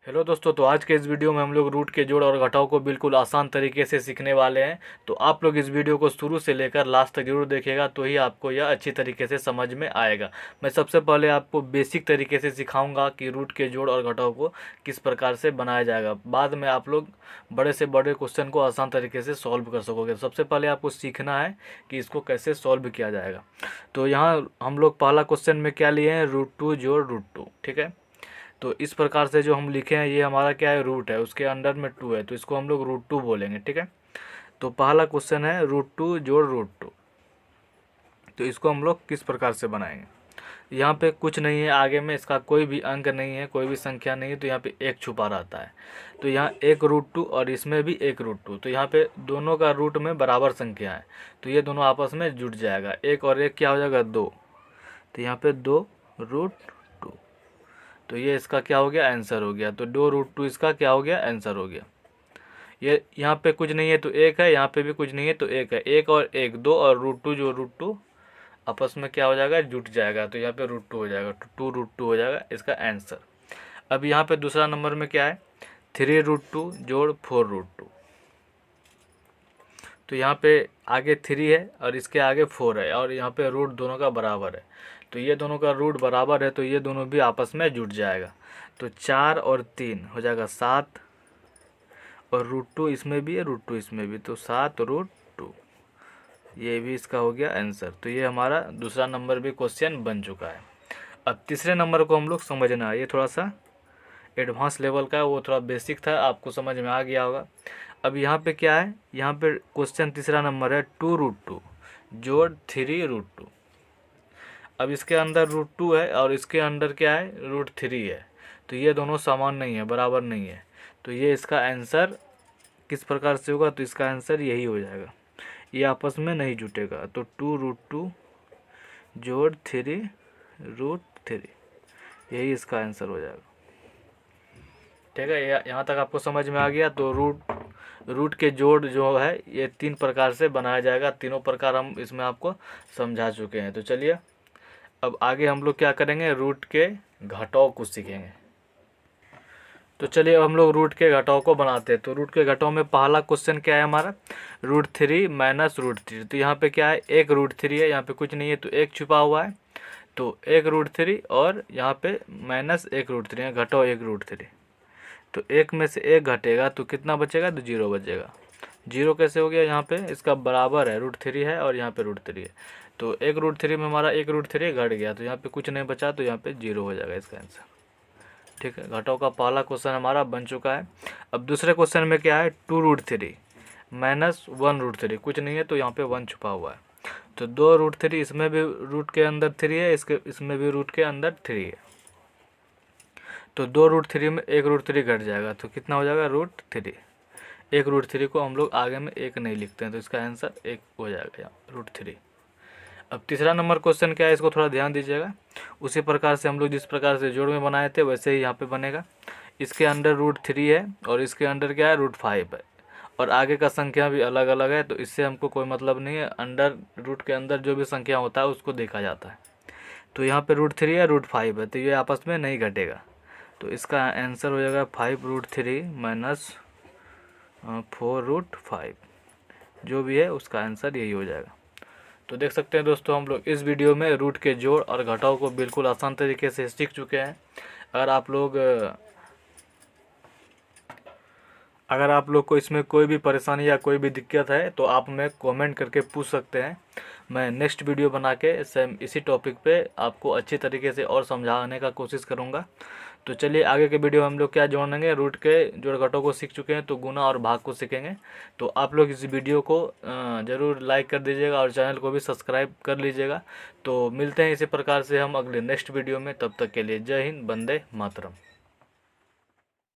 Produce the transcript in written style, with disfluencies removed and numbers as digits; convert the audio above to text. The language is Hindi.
हेलो दोस्तों, तो आज के इस वीडियो में हम लोग रूट के जोड़ और घटाव को बिल्कुल आसान तरीके से सीखने वाले हैं। तो आप लोग इस वीडियो को शुरू से लेकर लास्ट तक जरूर देखिएगा, तो ही आपको यह अच्छी तरीके से समझ में आएगा। मैं सबसे पहले आपको बेसिक तरीके से सिखाऊंगा कि रूट के जोड़ और घटाव को किस प्रकार से बनाया जाएगा। बाद में आप लोग बड़े से बड़े क्वेश्चन को आसान तरीके से सॉल्व कर सकोगे। सबसे पहले आपको सीखना है कि इसको कैसे सॉल्व किया जाएगा। तो यहाँ हम लोग पहला क्वेश्चन में क्या लिए हैं, √2 जोड़ √2। ठीक है, तो इस प्रकार से जो हम लिखे हैं ये हमारा क्या है, रूट है, उसके अंडर में 2 है, तो इसको हम लोग √2 बोलेंगे। ठीक है, तो पहला क्वेश्चन है √2 जोड़ √2। तो इसको हम लोग किस प्रकार से बनाएंगे। यहाँ पे कुछ नहीं है, आगे में इसका कोई भी अंक नहीं है, कोई भी संख्या नहीं है, तो यहाँ पे एक छुपा रहता है। तो यहाँ एक √2 और इसमें भी एक √2, तो यहाँ पे दोनों का रूट में बराबर संख्या है, तो ये दोनों आपस में जुड़ जाएगा। एक और एक क्या हो जाएगा, 2, तो यहाँ पे 2 √2, तो ये इसका क्या हो गया, आंसर हो गया। तो 2 √2 इसका क्या हो गया, आंसर हो गया। ये यहाँ पे कुछ नहीं है तो एक है, यहाँ पे भी कुछ नहीं है तो एक है। एक और एक 2 और √2 जो √2 आपस में क्या हो जाएगा, जुट जाएगा, तो यहाँ पे √2 हो जाएगा, तो 2 √2 हो जाएगा इसका आंसर। अब यहाँ पे दूसरा नंबर में क्या है, 3 √2 जोड़ 4 √2। तो यहाँ पे आगे 3 है और इसके आगे 4 है, और यहाँ पे रूट दोनों का बराबर है, तो ये दोनों का रूट बराबर है, तो ये दोनों भी आपस में जुड़ जाएगा। तो 4 और 3 हो जाएगा 7, और √2 इसमें भी है, √2 इसमें भी, तो 7 √2, ये भी इसका हो गया आंसर। तो ये हमारा दूसरा नंबर भी क्वेश्चन बन चुका है। अब तीसरे नंबर को हम लोग समझना है, ये थोड़ा सा एडवांस लेवल का है, वो थोड़ा बेसिक था, आपको समझ में आ गया होगा। अब यहाँ पे क्या है, यहाँ पे क्वेश्चन तीसरा नंबर है 2 √2 जोड़ 3 √2। अब इसके अंदर √2 है और इसके अंदर क्या है, √3 है, तो ये दोनों समान नहीं है, बराबर नहीं है, तो ये इसका आंसर किस प्रकार से होगा, तो इसका आंसर यही हो जाएगा, ये आपस में नहीं जुटेगा। तो 2 √2 जोड़ 3 √3, यही इसका आंसर हो जाएगा। ठीक है, यहाँ तक आपको समझ में आ गया। तो रूट के जोड़ जो है ये 3 प्रकार से बनाया जाएगा, तीनों प्रकार हम इसमें आपको समझा चुके हैं। तो चलिए अब आगे हम लोग क्या करेंगे, रूट के घटाव को सीखेंगे। तो चलिए अब हम लोग रूट के घटाव को बनाते हैं। तो रूट के घटाव में पहला क्वेश्चन क्या है हमारा, √3 माइनस √3। तो यहाँ पे क्या है, एक √3 है, यहाँ पे कुछ नहीं है तो एक छुपा हुआ है, तो एक √3 और यहाँ पे माइनस एक √3 है, घटाव एक √3। तो एक में से एक घटेगा तो कितना बचेगा, तो 0 बचेगा। 0 कैसे हो गया, यहाँ पे इसका बराबर है, √3 है और यहाँ पे √3 है, तो एक √3 में हमारा एक √3 घट गया, तो यहाँ पे कुछ नहीं बचा, तो यहाँ पे 0 हो जाएगा इसका आंसर। ठीक है, घटाव का पहला क्वेश्चन हमारा बन चुका है। अब दूसरे क्वेश्चन में क्या है, 2 √3 माइनस 1 √3, कुछ नहीं है तो यहाँ पे 1 छुपा हुआ है, तो 2 √3, इसमें भी रूट के अंदर 3 है, इसमें भी रूट के अंदर 3 है, तो 2 √3 में एक √3 घट जाएगा, तो कितना हो जाएगा, √3। एक √3 को हम लोग आगे में एक नहीं लिखते हैं, तो इसका आंसर एक हो जाएगा यहाँ √3। अब तीसरा नंबर क्वेश्चन क्या है, इसको थोड़ा ध्यान दीजिएगा। उसी प्रकार से हम लोग जिस प्रकार से जोड़ में बनाए थे वैसे ही यहाँ पे बनेगा। इसके अंडर √3 है और इसके अंडर क्या है, √5 है, और आगे का संख्या भी अलग अलग है, तो इससे हमको कोई मतलब नहीं है। अंडर रूट के अंदर जो भी संख्या होता है उसको देखा जाता है। तो यहाँ पे √3 है, √5 है, तो ये आपस में नहीं घटेगा, तो इसका आंसर हो जाएगा 5 √3 माइनस 4 √5, जो भी है उसका आंसर यही हो जाएगा। तो देख सकते हैं दोस्तों, हम लोग इस वीडियो में रूट के जोड़ और घटाव को बिल्कुल आसान तरीके से सीख चुके हैं। अगर आप लोग को इसमें कोई भी परेशानी या कोई भी दिक्कत है तो आप हमें कमेंट करके पूछ सकते हैं। मैं नेक्स्ट वीडियो बना के सेम इसी टॉपिक पे आपको अच्छी तरीके से और समझाने का कोशिश करूँगा। तो चलिए आगे के वीडियो में हम लोग क्या जोड़ेंगे, रूट के जोड़ घटाव को सीख चुके हैं, तो गुना और भाग को सीखेंगे। तो आप लोग इस वीडियो को ज़रूर लाइक कर दीजिएगा और चैनल को भी सब्सक्राइब कर लीजिएगा। तो मिलते हैं इसी प्रकार से हम अगले नेक्स्ट वीडियो में, तब तक के लिए जय हिंद, वंदे मातरम।